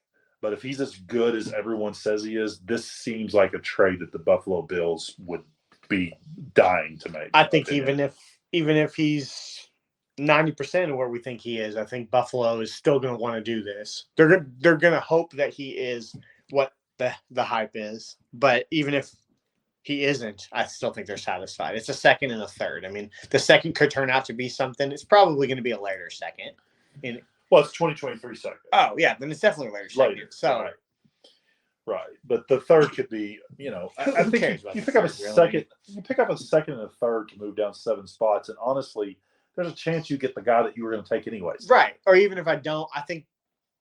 but if he's as good as everyone says he is, this seems like a trade that the Buffalo Bills would be dying to make. I think even if he's 90% of where we think he is, I think Buffalo is still going to want to do this. They're going to hope that he is what the hype is. But even if he isn't, I still think they're satisfied. It's a second and a third. I mean, the second could turn out to be something. It's probably going to be a later second. Well, it's 2023 second. Oh, yeah. Then it's definitely a later second. So, right. But the third could be, I think you pick up a second. You pick up a second and a third to move down 7 spots. And honestly, there's a chance you get the guy that you were going to take anyways. Right. Or even if I don't, I think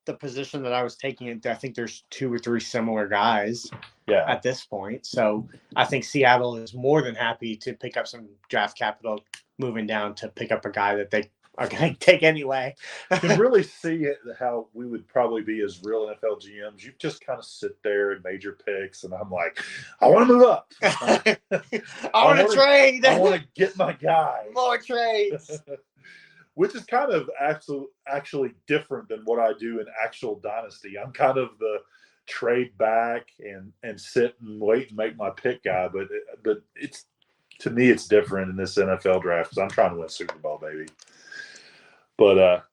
the position that I was taking, I think there's 2 or 3 similar guys at this point. So I think Seattle is more than happy to pick up some draft capital moving down to pick up a guy that they are going to take anyway. You can really see how we would probably be as real NFL GMs. You just kind of sit there and made your picks, and I'm like, I want to move up. I want to trade. I want to get my guy. More trades. Which is kind of actually different than what I do in actual Dynasty. I'm kind of the trade back and sit and wait and make my pick guy. But it's, to me, it's different in this NFL draft because I'm trying to win Super Bowl, baby. But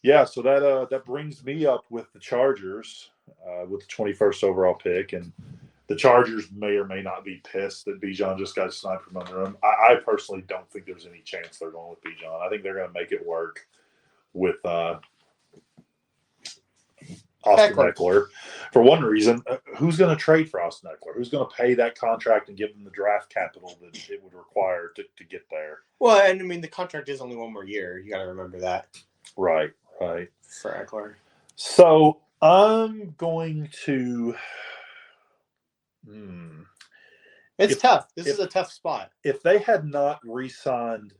so that brings me up with the Chargers with the 21st overall pick, and the Chargers may or may not be pissed that Bijan just got sniped from under them. I personally don't think there's any chance they're going with Bijan. I think they're going to make it work with Austin Eckler. For one reason, who's going to trade for Austin Eckler? Who's going to pay that contract and give them the draft capital that it would require to get there? Well, and I mean, the contract is only 1 more year. You got to remember that. Right. For Eckler. So I'm going to. It's tough. This is a tough spot. If they had not re-signed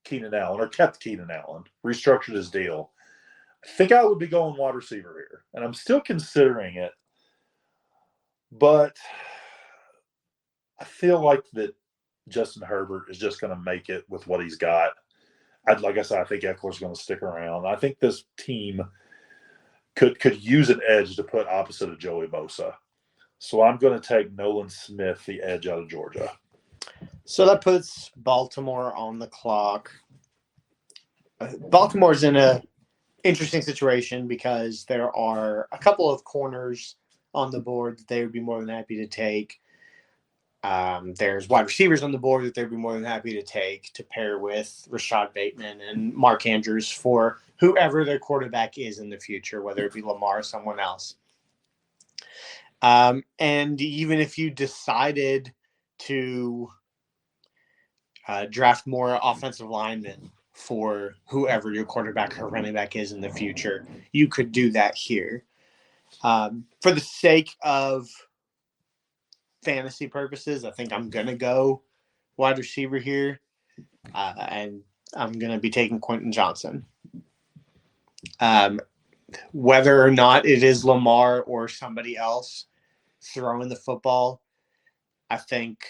Keenan Allen or kept Keenan Allen, restructured his deal, I think I would be going wide receiver here. And I'm still considering it. But I feel like that Justin Herbert is just going to make it with what he's got. Like I said, I think Eckler's going to stick around. I think this team could use an edge to put opposite of Joey Bosa. So I'm going to take Nolan Smith, the edge out of Georgia. So that puts Baltimore on the clock. Baltimore's in a interesting situation because there are a couple of corners on the board that they would be more than happy to take. There's wide receivers on the board that they'd be more than happy to take to pair with Rashad Bateman and Mark Andrews for whoever their quarterback is in the future, whether it be Lamar or someone else. And even if you decided to draft more offensive linemen for whoever your quarterback or running back is in the future, you could do that here. For the sake of fantasy purposes, I think I'm going to go wide receiver here. And I'm going to be taking Quentin Johnson. Whether or not it is Lamar or somebody else throwing the football, I think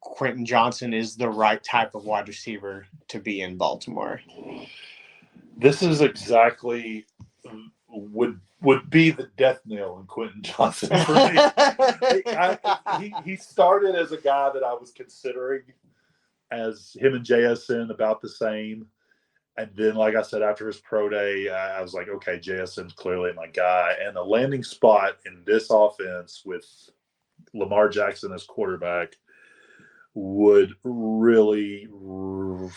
Quentin Johnson is the right type of wide receiver to be in Baltimore. This is exactly would be the death knell in Quentin Johnson for me. He started as a guy that I was considering, as him and JSN about the same. And then, like I said, after his pro day, I was like, okay, JSN's clearly my guy. And the landing spot in this offense with Lamar Jackson as quarterback would really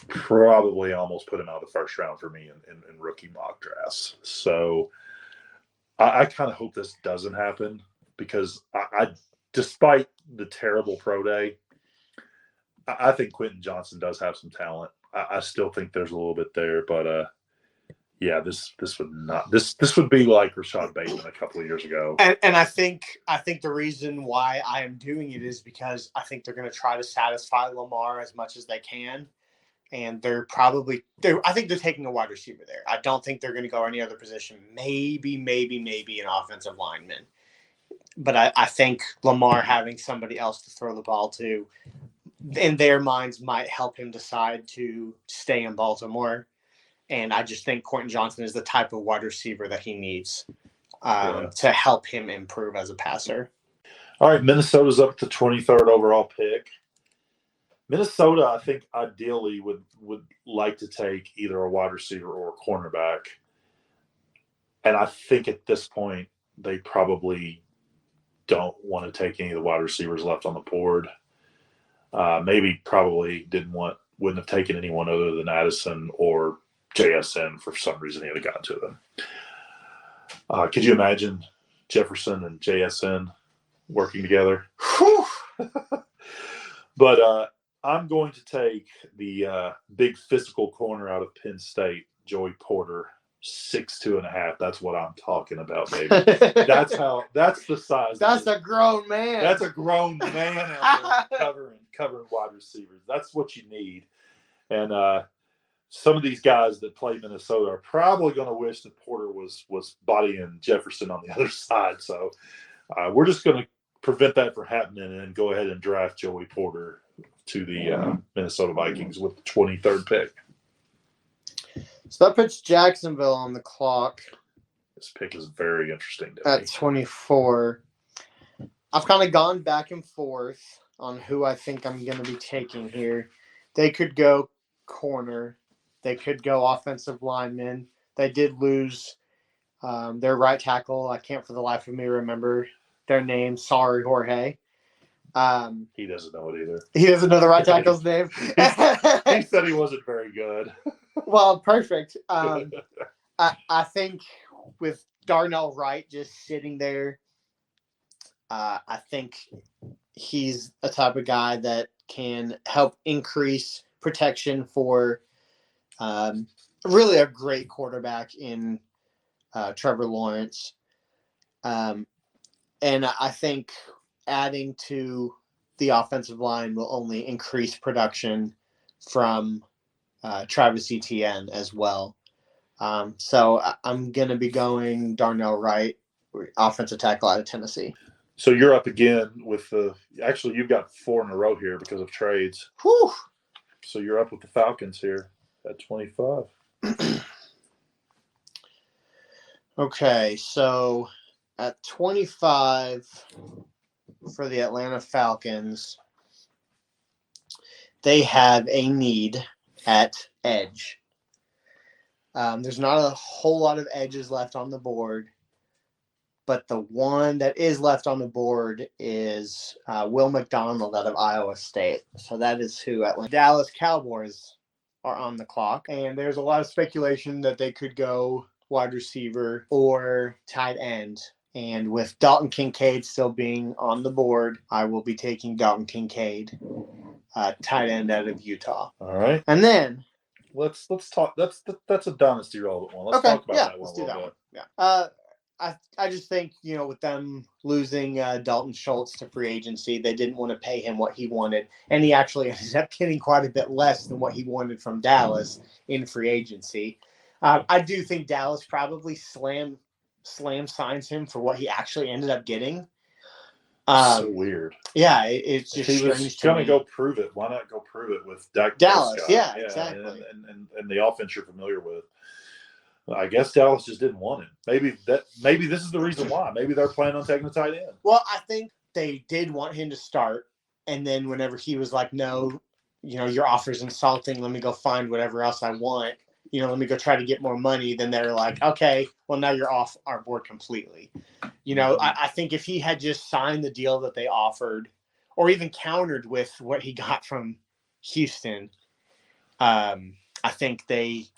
probably almost put him out of the first round for me in rookie mock drafts. So I kind of hope this doesn't happen because I despite the terrible pro day, I think Quentin Johnson does have some talent. I still think there's a little bit there, but yeah, this would be like Rashad Bateman a couple of years ago. And I think the reason why I am doing it is because I think they're going to try to satisfy Lamar as much as they can, and I think they're taking a wide receiver there. I don't think they're going to go any other position. Maybe an offensive lineman, but I think Lamar having somebody else to throw the ball to, in their minds, might help him decide to stay in Baltimore. And I just think Quentin Johnson is the type of wide receiver that he needs to help him improve as a passer. All right, Minnesota's up to 23rd overall pick. Minnesota, I think, ideally would like to take either a wide receiver or a cornerback. And I think at this point, they probably don't want to take any of the wide receivers left on the board. Maybe probably wouldn't have taken anyone other than Addison or JSN for some reason he had gotten to them. Could you imagine Jefferson and JSN working together? But I'm going to take the big physical corner out of Penn State, Joey Porter, 6'2.5". That's what I'm talking about, baby. That's the size. That's a grown man. That's a grown man out there covering wide receivers. That's what you need. And some of these guys that play Minnesota are probably going to wish that Porter was bodying Jefferson on the other side. So we're just going to prevent that from happening and go ahead and draft Joey Porter to the Minnesota Vikings with the 23rd pick. So that puts Jacksonville on the clock. This pick is very interesting to at me. 24. I've kind of gone back and forth on who I think I'm going to be taking here. They could go corner. They could go offensive lineman. They did lose their right tackle. I can't for the life of me remember their name. Sorry, Jorge. He doesn't know it either. He doesn't know the right tackle's name. He said he wasn't very good. Well, perfect. I think with Darnell Wright just sitting there. I think he's a type of guy that can help increase protection for really a great quarterback in Trevor Lawrence. And I think adding to the offensive line will only increase production from Travis Etienne as well. So I'm going to be going Darnell Wright, offensive tackle out of Tennessee. So you're up again with actually you've got 4 in a row here because of trades. Whew. So you're up with the Falcons here at 25. Okay, so at 25 for the Atlanta Falcons, they have a need at edge. There's not a whole lot of edges left on the board, but the one that is left on the board is Will McDonald out of Iowa State. So that is who Atlanta Dallas Cowboys are on the clock. And there's a lot of speculation that they could go wide receiver or tight end. And with Dalton Kincaid still being on the board, I will be taking Dalton Kincaid, tight end out of Utah. All right. And then let's talk. That's a dynasty relevant one. Let's talk about that one. Let's do that one. Yeah. I just think, with them losing Dalton Schultz to free agency, they didn't want to pay him what he wanted. And he actually ended up getting quite a bit less than what he wanted from Dallas in free agency. I do think Dallas probably slam signs him for what he actually ended up getting. So weird. Yeah, it's just he was going to go prove it. Why not go prove it with Dallas? Yeah, exactly. And the offense you're familiar with. I guess Dallas just didn't want him. Maybe this is the reason why. Maybe they're planning on taking the tight end. Well, I think they did want him to start, and then whenever he was like, "No, your offer's insulting. Let me go find whatever else I want. Let me go try to get more money." Then they're like, "Okay, well now you're off our board completely." I think if he had just signed the deal that they offered, or even countered with what he got from Houston, I think they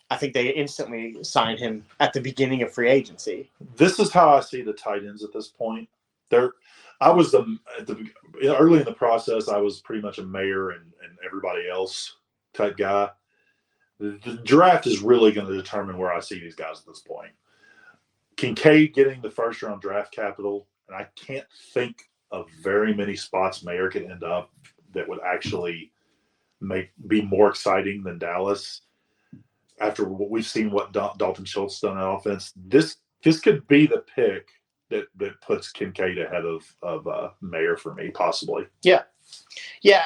instantly signed him at the beginning of free agency. This is how I see the tight ends at this point. I was early in the process. I was pretty much a Mayer and everybody else type guy. The draft is really going to determine where I see these guys at this point. Kincaid getting the first round draft capital, and I can't think of very many spots Mayer could end up that would actually be more exciting than Dallas. After what we've seen, what Dalton Schultz done on offense, this could be the pick that puts Kincaid ahead of Mayer for me, possibly. Yeah,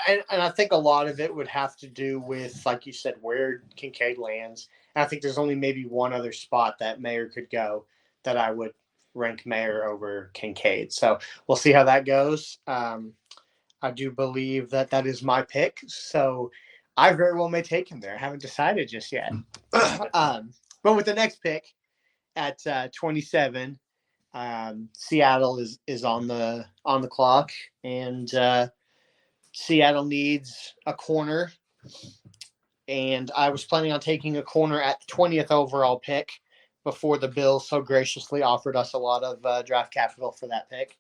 and I think a lot of it would have to do with, like you said, where Kincaid lands. And I think there's only maybe one other spot that Mayer could go that I would rank Mayer over Kincaid. So we'll see how that goes. I do believe that is my pick. So I very well may take him there. I haven't decided just yet. But with the next pick at 27, Seattle is on the clock, and Seattle needs a corner. And I was planning on taking a corner at the 20th overall pick before the Bills so graciously offered us a lot of draft capital for that pick.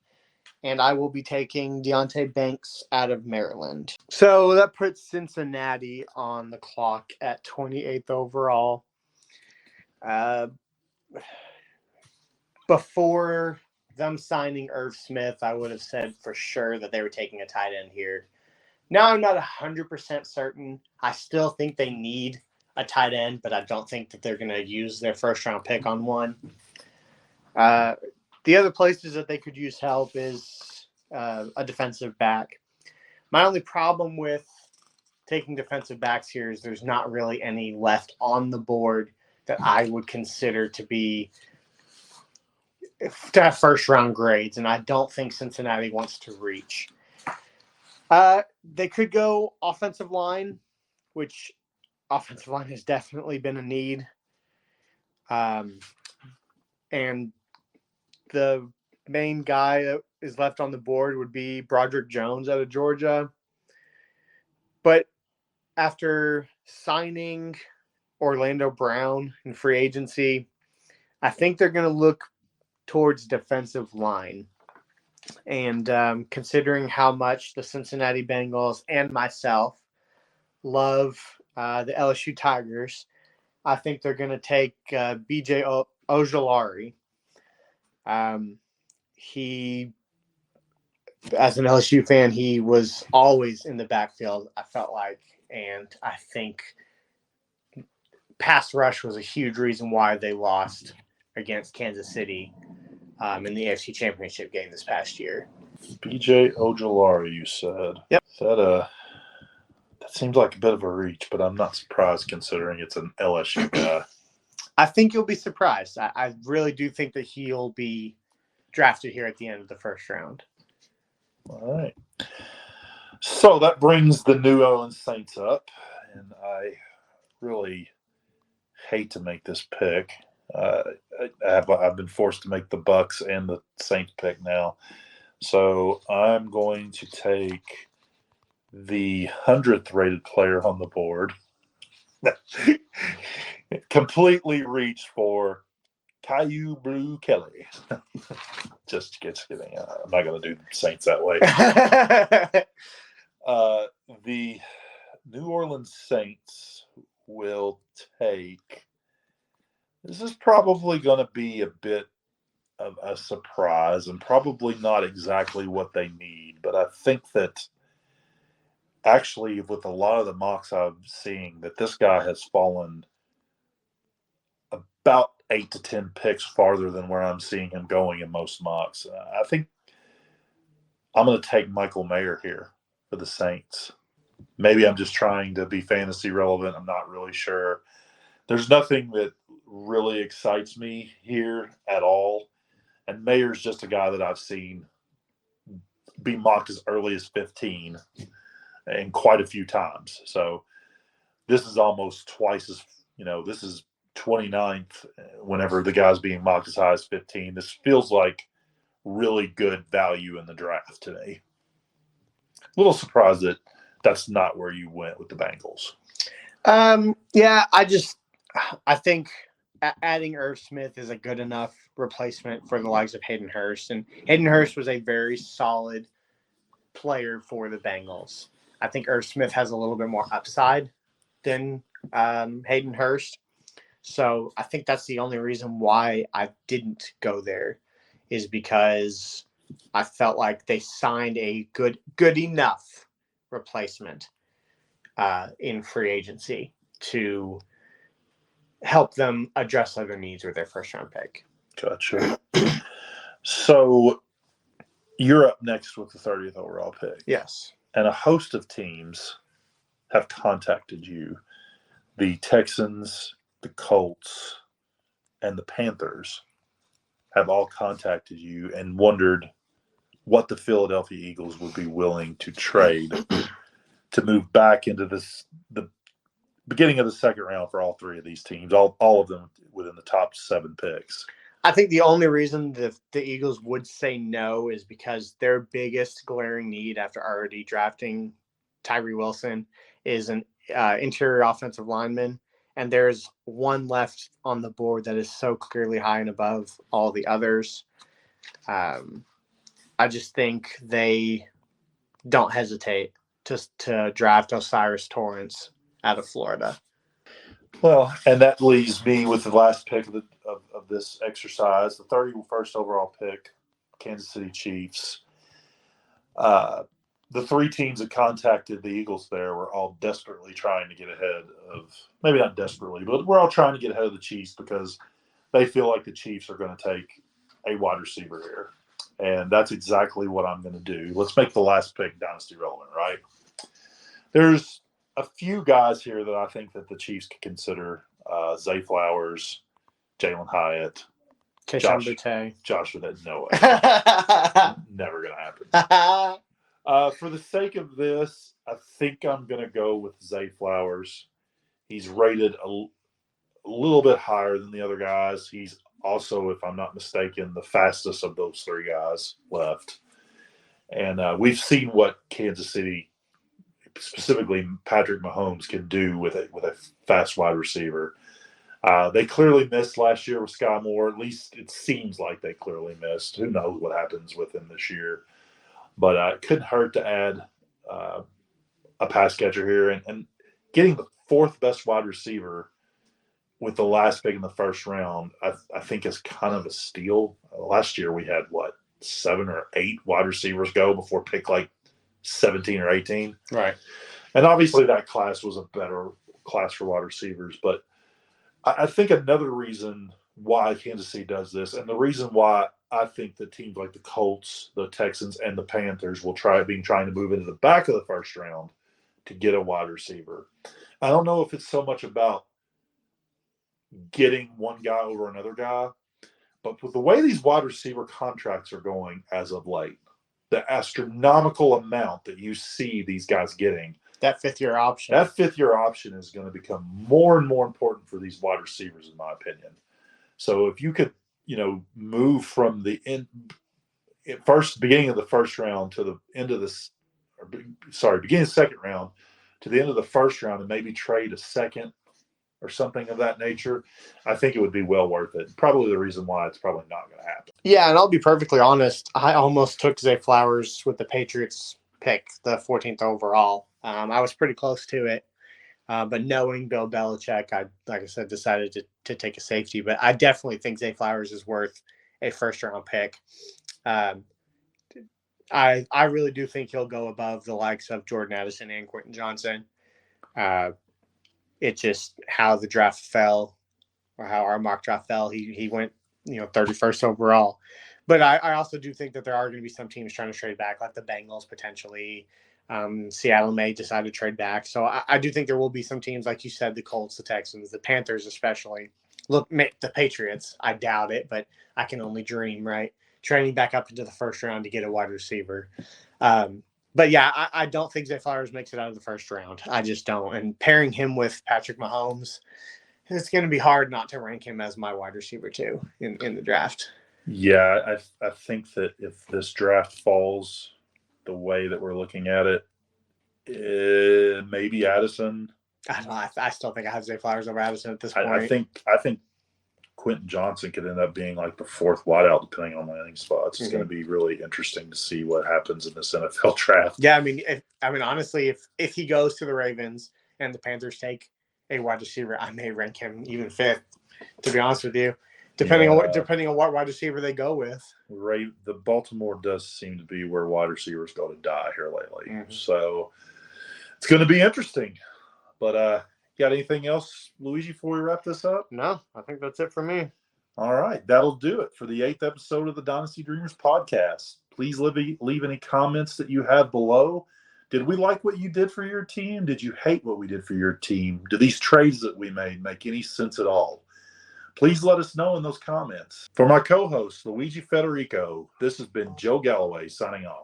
And I will be taking Deonte Banks out of Maryland. So that puts Cincinnati on the clock at 28th overall. Before them signing Irv Smith, I would have said for sure that they were taking a tight end here. Now I'm not 100% certain. I still think they need a tight end, but I don't think that they're going to use their first-round pick on one. The other places that they could use help is a defensive back. My only problem with taking defensive backs here is there's not really any left on the board that I would consider to have first-round grades, and I don't think Cincinnati wants to reach. They could go offensive line, which offensive line has definitely been a need. And the main guy that is left on the board would be Broderick Jones out of Georgia. But after signing Orlando Brown in free agency, I think they're going to look towards defensive line. And considering how much the Cincinnati Bengals and myself love the LSU Tigers, I think they're going to take B.J. Ojulari. He, as an LSU fan, he was always in the backfield, I felt like. And I think pass rush was a huge reason why they lost against Kansas City in the AFC Championship game this past year. B.J. Ojulari, you said. Yep. That seems like a bit of a reach, but I'm not surprised considering it's an LSU guy. I think you'll be surprised. I really do think that he'll be drafted here at the end of the first round. All right. So that brings the New Orleans Saints up, and I really hate to make this pick. I've been forced to make the Bucks and the Saints pick now. So I'm going to take the 100th rated player on the board. Completely reached for Caillou Blue Kelly. Just kidding. I'm not going to do the Saints that way. The New Orleans Saints will take. This is probably going to be a bit of a surprise and probably not exactly what they need. But I think that actually with a lot of the mocks I'm seeing that this guy has fallen about 8 to 10 picks farther than where I'm seeing him going in most mocks. I think I'm going to take Michael Mayer here for the Saints. Maybe I'm just trying to be fantasy relevant. I'm not really sure. There's nothing that really excites me here at all. And Mayer's just a guy that I've seen be mocked as early as 15 and quite a few times. So this is almost twice as, this is 29th whenever the guy's being mocked as high as 15. This feels like really good value in the draft to me. A little surprised that that's not where you went with the Bengals. Yeah, I think adding Irv Smith is a good enough replacement for the likes of Hayden Hurst. And Hayden Hurst was a very solid player for the Bengals. I think Irv Smith has a little bit more upside than Hayden Hurst. So I think that's the only reason why I didn't go there is because I felt like they signed a good enough replacement in free agency to help them address other needs with their first round pick. Gotcha. So you're up next with the 30th overall pick. Yes. And a host of teams have contacted you. The Texans, the Colts, and the Panthers have all contacted you and wondered what the Philadelphia Eagles would be willing to trade to move back into the beginning of the second round for all three of these teams, all of them within the top 7 picks. I think the only reason the Eagles would say no is because their biggest glaring need after already drafting Tyree Wilson is an interior offensive lineman, and there's one left on the board that is so clearly high and above all the others. I just think they don't hesitate to draft Osiris Torrance out of Florida. Well, and that leaves me with the last pick of this exercise, the 31st overall pick, Kansas City Chiefs. The 3 teams that contacted the Eagles there were all desperately trying to get ahead of, maybe not desperately, but we're all trying to get ahead of the Chiefs because they feel like the Chiefs are going to take a wide receiver here. And that's exactly what I'm going to do. Let's make the last pick dynasty relevant, right? There's a few guys here that I think that the Chiefs could consider. Zay Flowers, Jalen Hyatt, Keyshawn Boutte. Josh Bennett, no way. Never going to happen. For the sake of this, I think I'm going to go with Zay Flowers. He's rated a little bit higher than the other guys. He's also, if I'm not mistaken, the fastest of those 3 guys left. And we've seen what Kansas City, specifically Patrick Mahomes, can do with a fast wide receiver. They clearly missed last year with Sky Moore. At least it seems like they clearly missed. Who knows what happens with him this year? But it couldn't hurt to add a pass catcher here. And getting the fourth best wide receiver with the last pick in the first round, I think is kind of a steal. Last year we had, 7 or 8 wide receivers go before pick 17 or 18. Right. And obviously that class was a better class for wide receivers. But I think another reason why Kansas City does this, and the reason why I think that teams like the Colts, the Texans, and the Panthers will trying to move into the back of the first round to get a wide receiver. I don't know if it's so much about getting one guy over another guy, but with the way these wide receiver contracts are going as of late, the astronomical amount that you see these guys getting, that fifth-year option is going to become more and more important for these wide receivers, in my opinion. So if you could, move from the beginning of the first round to the end of beginning of the second round to the end of the first round, and maybe trade a second or something of that nature, I think it would be well worth it. Probably the reason why it's probably not going to happen. Yeah, and I'll be perfectly honest. I almost took Zay Flowers with the Patriots pick, the 14th overall. I was pretty close to it. But knowing Bill Belichick, I decided to take a safety. But I definitely think Zay Flowers is worth a first-round pick. I really do think he'll go above the likes of Jordan Addison and Quentin Johnson. It's just how the draft fell, or how our mock draft fell. He went, 31st overall. But I also do think that there are going to be some teams trying to trade back, like the Bengals potentially. Seattle may decide to trade back. So I do think there will be some teams, like you said, the Colts, the Texans, the Panthers especially. Look, the Patriots, I doubt it, but I can only dream, right? Trading back up into the first round to get a wide receiver. But yeah, I don't think Zay Flowers makes it out of the first round. I just don't. And pairing him with Patrick Mahomes, it's going to be hard not to rank him as my wide receiver too in the draft. Yeah, I think that if this draft falls the way that we're looking at it, maybe Addison. I don't know. I still think I have Zay Flowers over Addison at this point. I think Quentin Johnson could end up being like the fourth wideout, depending on landing spots. It's going to be really interesting to see what happens in this NFL draft. Yeah, I mean, honestly, if he goes to the Ravens and the Panthers take a wide receiver, I may rank him even fifth. To be honest with you, depending on what wide receiver they go with. The Baltimore does seem to be where wide receivers go to die here lately. So it's going to be interesting. But got anything else, Luigi, before we wrap this up? No, I think that's it for me. All right. That'll do it for the 8th episode of the Dynasty Dreamerz podcast. Please leave any comments that you have below. Did we like what you did for your team? Did you hate what we did for your team? Do these trades that we made make any sense at all? Please let us know in those comments. For my co-host, Luigi Federico, this has been Joe Galloway signing off.